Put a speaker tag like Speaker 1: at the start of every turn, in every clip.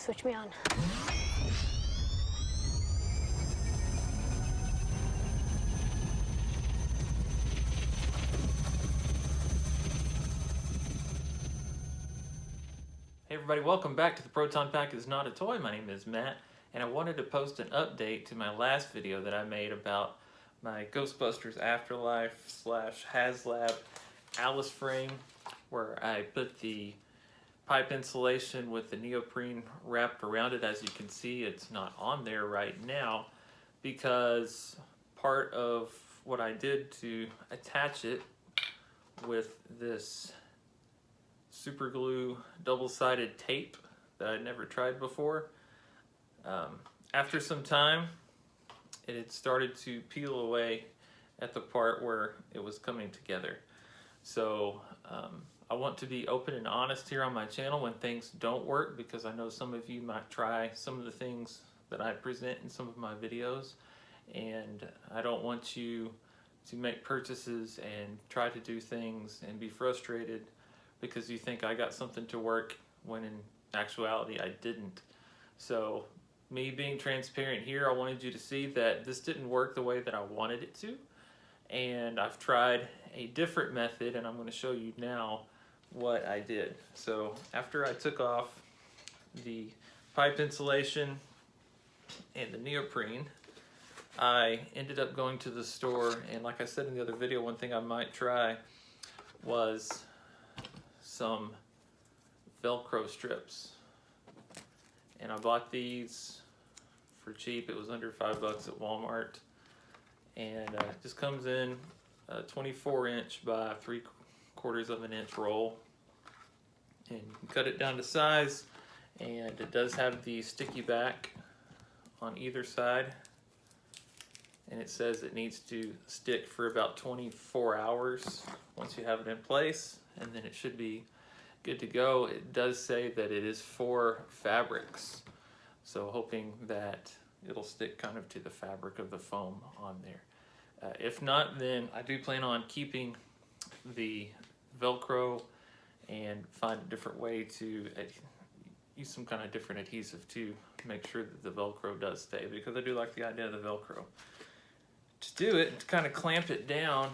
Speaker 1: switch me on.
Speaker 2: Hey everybody, welcome back to the Proton Pack is Not a Toy. My name is Matt, and I wanted to post an update to my last video that I made about my Ghostbusters Afterlife / HasLab Alice frame, where I put the pipe insulation with the neoprene wrapped around it. As you can see, it's not on there right now because part of what I did to attach it with this super glue double-sided tape that I'd never tried before. After some time, it had started to peel away at the part where it was coming together. So I want to be open and honest here on my channel when things don't work, because I know some of you might try some of the things that I present in some of my videos, and I don't want you to make purchases and try to do things and be frustrated because you think I got something to work when in actuality I didn't. So me being transparent here, I wanted you to see that this didn't work the way that I wanted it to, and I've tried a different method, and I'm going to show you now what I did. So after I took off the pipe insulation and the neoprene, I ended up going to the store, and like I said in the other video, one thing I might try was some Velcro strips, and I bought these for cheap. It was under $5 at Walmart, and it just comes in a 24-inch by 3/4 of an inch roll, and you can cut it down to size, and it does have the sticky back on either side, and it says it needs to stick for about 24 hours once you have it in place, and then it should be good to go. It does say that it is for fabrics, so hoping that it'll stick kind of to the fabric of the foam on there. If not, then I do plan on keeping the Velcro and find a different way to use some kind of different adhesive to make sure that the Velcro does stay, because I do like the idea of the Velcro. To do it, to kind of clamp it down,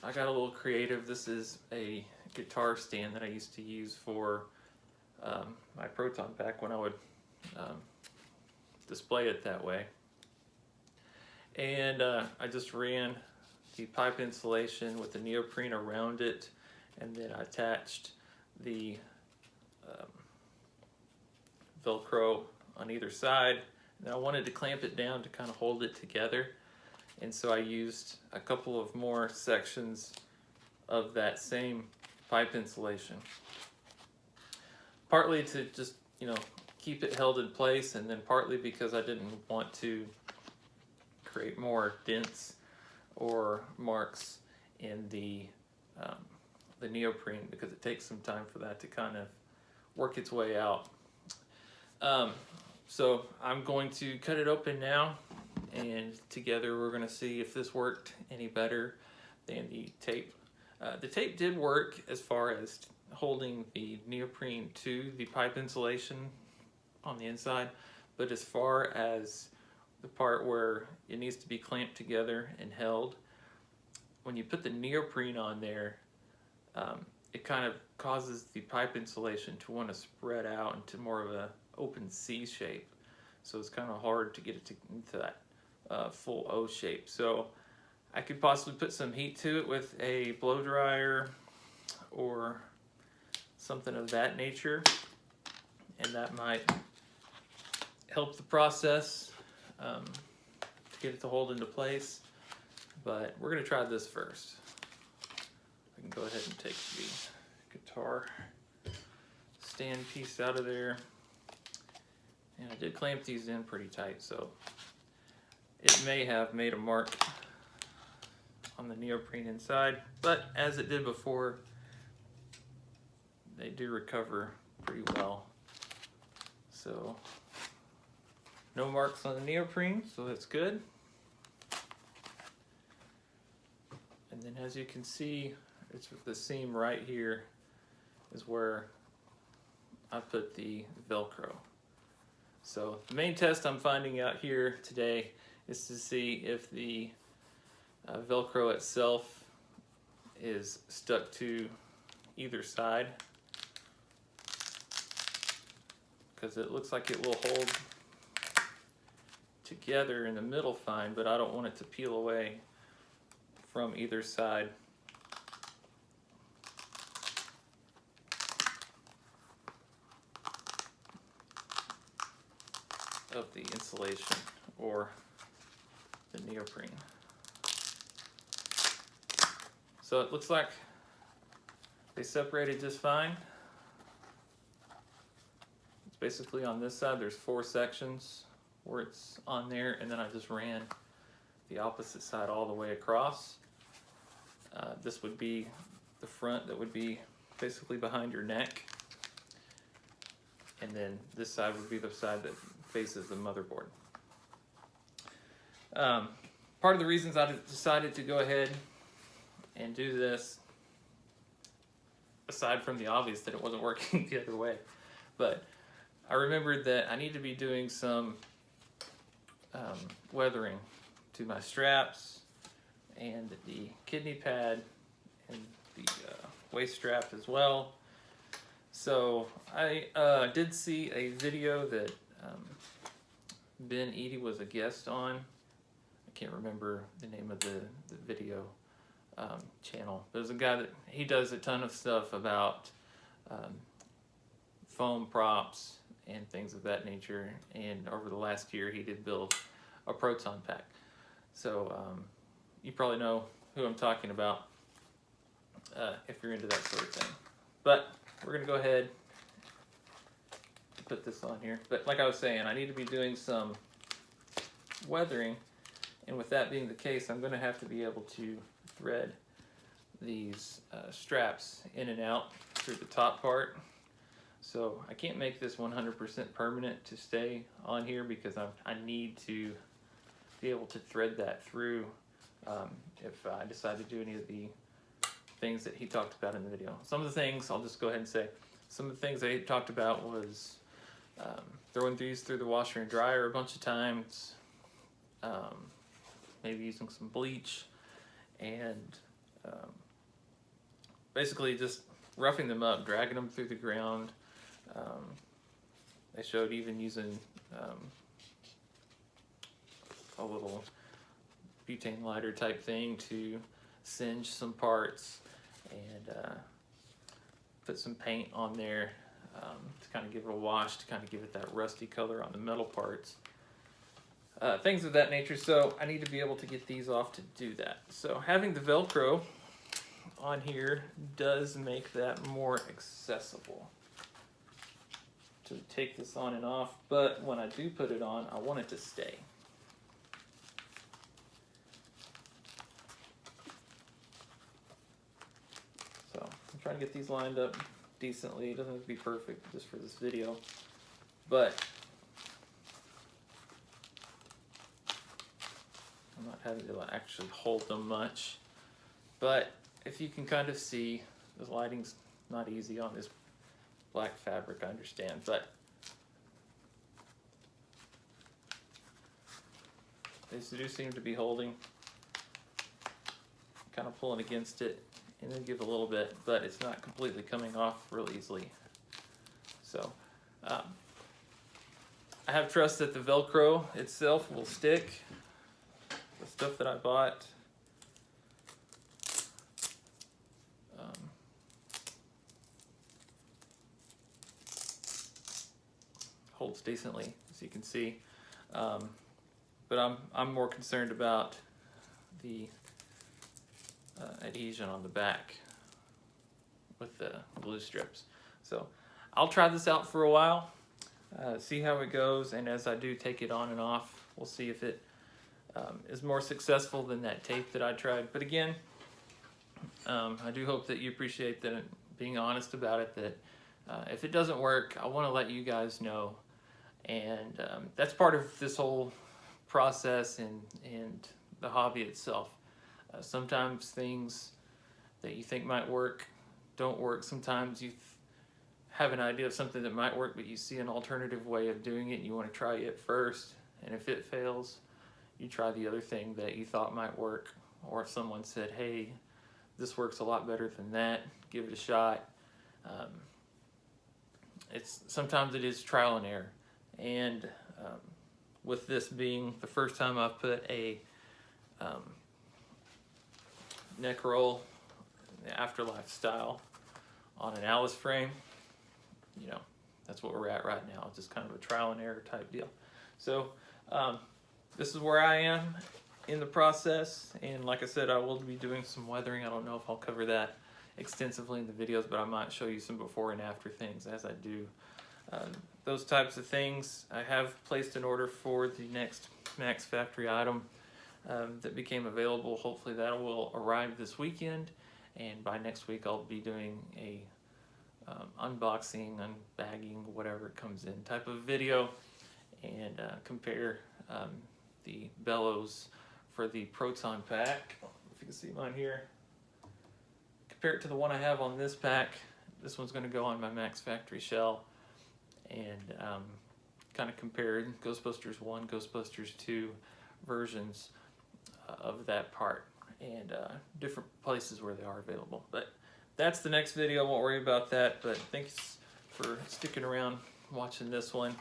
Speaker 2: I got a little creative. This is a guitar stand that I used to use for my Proton pack when I would display it that way. And I just ran the pipe insulation with the neoprene around it, and then I attached the Velcro on either side. And I wanted to clamp it down to kind of hold it together, and so I used a couple of more sections of that same pipe insulation, partly to just, keep it held in place, and then partly because I didn't want to create more dents or marks in the neoprene, because it takes some time for that to kind of work its way out. So I'm going to cut it open now, and together we're going to see if this worked any better than the tape. The tape did work as far as holding the neoprene to the pipe insulation on the inside, but as far as the part where it needs to be clamped together and held, when you put the neoprene on there, it kind of causes the pipe insulation to want to spread out into more of a open C shape. So it's kind of hard to get it into that full O shape. So I could possibly put some heat to it with a blow dryer or something of that nature, and that might help the process to get it to hold into place. But we're going to try this first. I can go ahead and take the guitar stand piece out of there, and I did clamp these in pretty tight, so it may have made a mark on the neoprene inside, but as it did before, they do recover pretty well. So no marks on the neoprene, so that's good. And then as you can see, it's the seam right here is where I put the Velcro. So the main test I'm finding out here today is to see if the Velcro itself is stuck to either side, because it looks like it will hold together in the middle fine, but I don't want it to peel away from either side. Of the insulation or the neoprene. So it looks like they separated just fine. It's basically on this side, there's 4 sections where it's on there, and then I just ran the opposite side all the way across. This would be the front that would be basically behind your neck, and then this side would be the side that faces the motherboard. Part of the reasons I decided to go ahead and do this, aside from the obvious that it wasn't working the other way, but I remembered that I need to be doing some weathering to my straps and the kidney pad and the waist strap as well. So I did see a video that Ben Eady was a guest on. I can't remember the name of the video channel. There's a guy that he does a ton of stuff about foam props and things of that nature, and over the last year he did build a Proton pack. So you probably know who I'm talking about if you're into that sort of thing. But we're gonna go ahead and put this on here. But like I was saying, I need to be doing some weathering, and with that being the case, I'm gonna have to be able to thread these straps in and out through the top part. So I can't make this 100% permanent to stay on here, because I need to be able to thread that through if I decide to do any of the things that he talked about in the video. Some of the things, I'll just go ahead and say, some of the things that he talked about was throwing these through the washer and dryer a bunch of times, maybe using some bleach, and basically just roughing them up, dragging them through the ground. They showed even using a little butane lighter type thing to singe some parts, and put some paint on there to kind of give it a wash, to kind of give it that rusty color on the metal parts. Things of that nature. So I need to be able to get these off to do that. So having the Velcro on here does make that more accessible to take this on and off, but when I do put it on, I want it to stay. So I'm trying to get these lined up decently. It doesn't have to be perfect just for this video, but I'm not having to actually hold them much. But if you can kind of see, the lighting's not easy on this black fabric, I understand, but they do seem to be holding, kind of pulling against it, and then give a little bit, but it's not completely coming off real easily. So I have trust that the Velcro itself will stick. The stuff that I bought holds decently, as you can see, but I'm more concerned about the adhesion on the back with the glue strips. So I'll try this out for a while, see how it goes, and as I do take it on and off, we'll see if it is more successful than that tape that I tried. But again, I do hope that you appreciate that being honest about it, that if it doesn't work, I want to let you guys know. And that's part of this whole process and the hobby itself. Sometimes things that you think might work don't work. Sometimes you have an idea of something that might work, but you see an alternative way of doing it and you want to try it first, and if it fails, you try the other thing that you thought might work. Or if someone said, hey, this works a lot better than that, give it a shot. Sometimes it is trial and error. And with this being the first time I've put a neck roll, the Afterlife style, on an Alice frame, you know, that's what we're at right now. Just kind of a trial and error type deal. So this is where I am in the process, and like I said, I will be doing some weathering. I don't know if I'll cover that extensively in the videos, but I might show you some before and after things as I do those types of things. I have placed an order for the next Max Factory item that became available. Hopefully that will arrive this weekend, and by next week I'll be doing a unboxing, unbagging, whatever it comes in type of video, and compare the bellows for the Proton pack. If you can see mine here, compare it to the one I have on this pack. This one's going to go on my Max Factory shell, and kind of compare Ghostbusters 1, Ghostbusters 2 versions of that part, and different places where they are available. But that's the next video. I won't worry about that, but thanks for sticking around watching this one,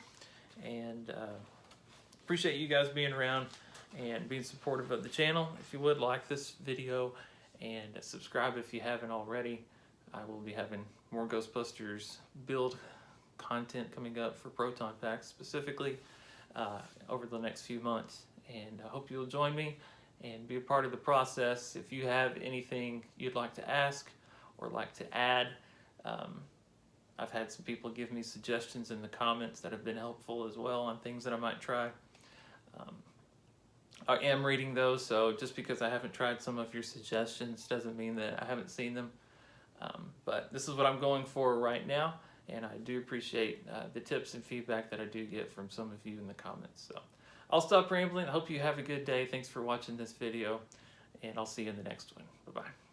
Speaker 2: and appreciate you guys being around and being supportive of the channel. If you would like this video, and subscribe if you haven't already. I will be having more Ghostbusters build content coming up for Proton packs specifically over the next few months, and I hope you'll join me and be a part of the process. If you have anything you'd like to ask or like to add, I've had some people give me suggestions in the comments that have been helpful as well on things that I might try. I am reading those, so just because I haven't tried some of your suggestions doesn't mean that I haven't seen them. But this is what I'm going for right now, and I do appreciate the tips and feedback that I do get from some of you in the comments. So I'll stop rambling. I hope you have a good day. Thanks for watching this video, and I'll see you in the next one. Bye-bye.